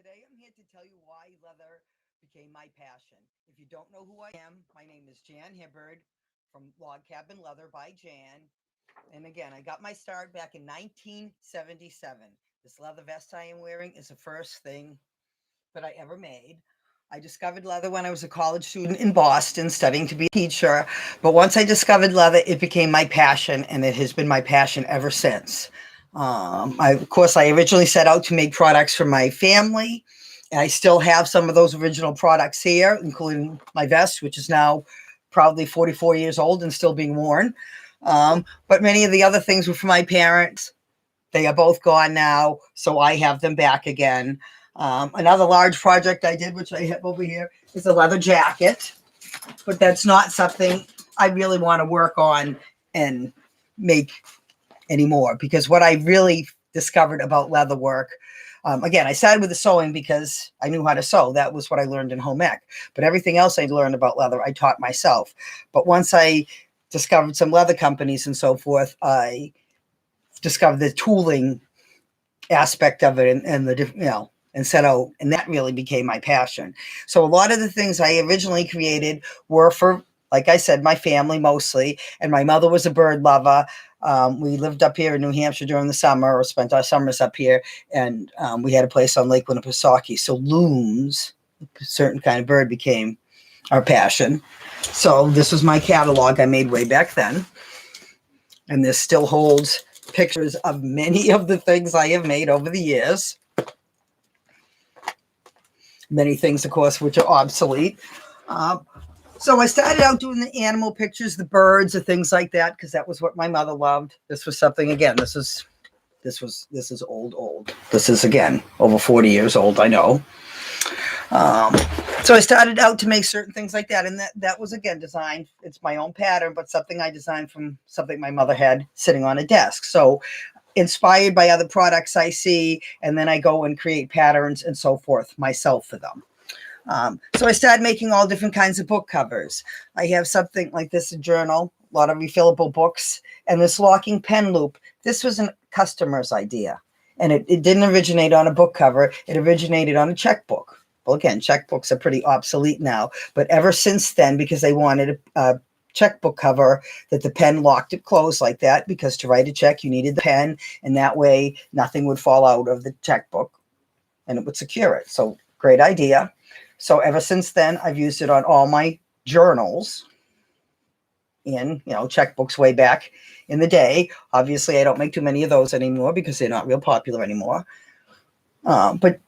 Today I'm here to tell you why leather became my passion. If you don't know who I am, my name is Jan Hibbard from Log Cabin Leather by Jan. And again, I got my start back in 1977. This leather vest I am wearing is the first thing that I ever made. I discovered leather when I was a college student in Boston studying to be a teacher. But once I discovered leather, it became my passion, and it has been my passion ever since. Of course, I originally set out to make products for my family, and I still have some of those original products here, including my vest, which is now probably 44 years old and still being worn. But many of the other things were for my parents. They are both gone now, so I have them back again. Another large project I did, which I have over here, is a leather jacket, but that's not something I really want to work on and make anymore, because what I really discovered about leather work, again, I started with the sewing because I knew how to sew. That was what I learned in home ec. But everything else I learned about leather, I taught myself. But once I discovered some leather companies and so forth, I discovered the tooling aspect of it and the different, and set out, and that really became my passion. So a lot of the things I originally created were for, like I said, my family mostly, and my mother was a bird lover. We lived up here in New Hampshire during the summer, or spent our summers up here, and we had a place on Lake Winnipesaukee. So loons, a certain kind of bird, became our passion. So this was my catalog I made way back then, and this still holds pictures of many of the things I have made over the years. Many things, of course, which are obsolete. So I started out doing the animal pictures, the birds, the things like that, because that was what my mother loved. This was something, again, this is old. This is, again, over 40 years old, I know. So I started out to make certain things like that, and that was, again, designed. It's my own pattern, but something I designed from something my mother had sitting on a desk. So inspired by other products I see, and then I go and create patterns and so forth myself for them. So I started making all different kinds of book covers. I have something like this, a journal, a lot of refillable books, and this locking pen loop. This was a customer's idea, and it didn't originate on a book cover. It originated on a checkbook. Well, again, checkbooks are pretty obsolete now, but ever since then, because they wanted a checkbook cover that the pen locked it closed like that, because to write a check you needed the pen, and that way nothing would fall out of the checkbook and it would secure it. So great idea. So ever since then, I've used it on all my journals and checkbooks way back in the day. Obviously I don't make too many of those anymore because they're not real popular anymore, but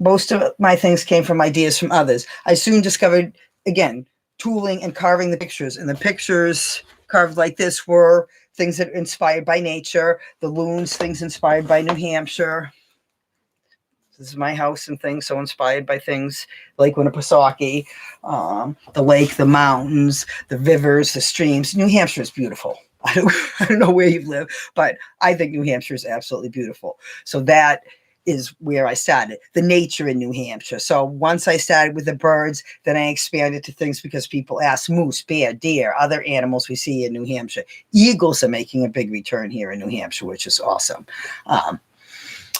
most of my things came from ideas from others. I soon discovered, again, tooling and carving the pictures, and the pictures carved like this were things that are inspired by nature. The loons, things inspired by New Hampshire. This is my house and things, so inspired by things like Winnipesaukee, the lake, the mountains, the rivers, the streams. New Hampshire is beautiful. I don't know where you live, but I think New Hampshire is absolutely beautiful. So that is where I started, the nature in New Hampshire. So once I started with the birds, then I expanded to things because people ask: moose, bear, deer, other animals we see in New Hampshire. Eagles are making a big return here in New Hampshire, which is awesome.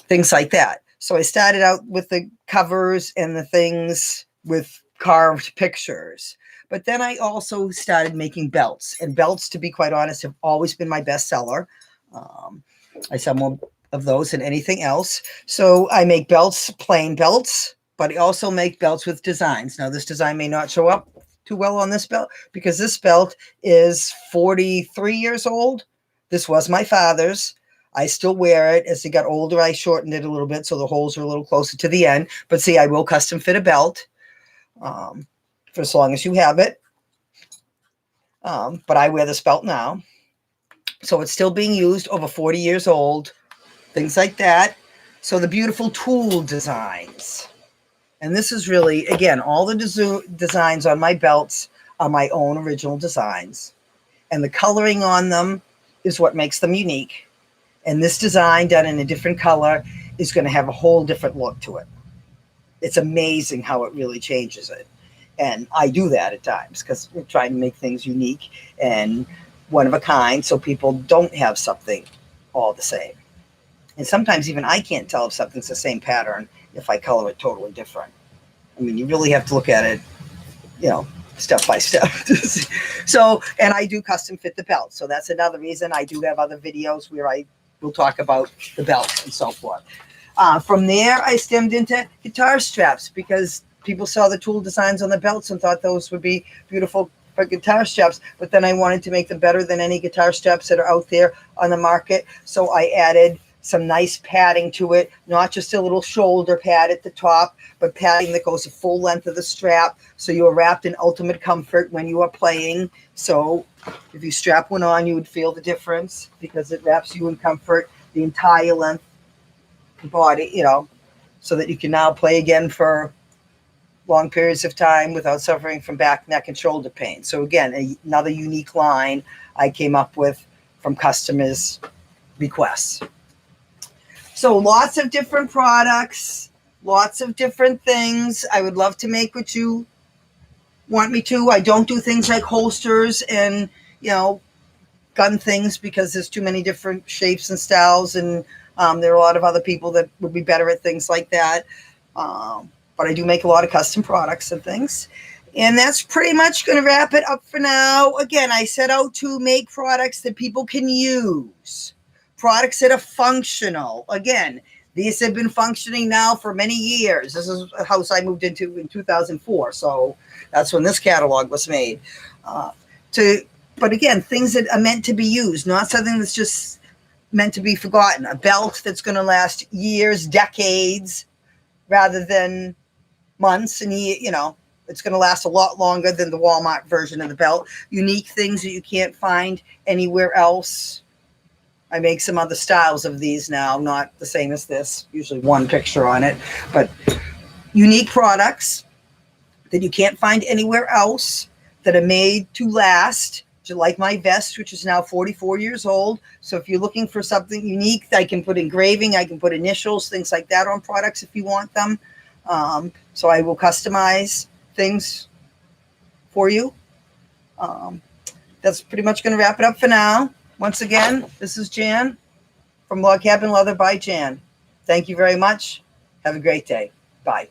Things like that. So I started out with the covers and the things with carved pictures. But then I also started making belts. And belts, to be quite honest, have always been my best seller. I sell more of those than anything else. So I make belts, plain belts, but I also make belts with designs. Now, this design may not show up too well on this belt because this belt is 43 years old. This was my father's. I still wear it. As he got older, I shortened it a little bit so the holes are a little closer to the end. But see, I will custom fit a belt for as long as you have it. But I wear this belt now. So it's still being used, over 40 years old. Things like that. So the beautiful tool designs. And this is really, again, all the designs on my belts are my own original designs. And the coloring on them is what makes them unique. And this design done in a different color is going to have a whole different look to it. It's amazing how it really changes it. And I do that at times because we're trying to make things unique and one of a kind so people don't have something all the same. And sometimes even I can't tell if something's the same pattern if I color it totally different. I mean, you really have to look at it, you know, step by step. So, and I do custom fit the belt. So that's another reason. I do have other videos where I will talk about the belt and so forth. From there, I stemmed into guitar straps because people saw the tool designs on the belts and thought those would be beautiful for guitar straps. But then I wanted to make them better than any guitar straps that are out there on the market. So I added some nice padding to it, not just a little shoulder pad at the top, but padding that goes the full length of the strap. So you are wrapped in ultimate comfort when you are playing. So if you strap one on, you would feel the difference because it wraps you in comfort the entire length of the body, you know, so that you can now play again for long periods of time without suffering from back, neck, and shoulder pain. So again, another unique line I came up with from customers' requests. So lots of different products, lots of different things. I would love to make what you want me to. I don't do things like holsters and, you know, gun things because there's too many different shapes and styles. And there are a lot of other people that would be better at things like that. But I do make a lot of custom products and things. And that's pretty much going to wrap it up for now. Again, I set out to make products that people can use. Products that are functional. Again, these have been functioning now for many years. This is a house I moved into in 2004. So that's when this catalog was made. But again, things that are meant to be used, not something that's just meant to be forgotten. A belt that's going to last years, decades, rather than months and years, you know. It's going to last a lot longer than the Walmart version of the belt. Unique things that you can't find anywhere else. I make some other styles of these now, not the same as this, usually one picture on it, but unique products that you can't find anywhere else that are made to last, like my vest, which is now 44 years old. So if you're looking for something unique, I can put engraving, I can put initials, things like that on products if you want them. So I will customize things for you. That's pretty much going to wrap it up for now. Once again, this is Jan from Log Cabin Leather by Jan. Thank you very much. Have a great day. Bye.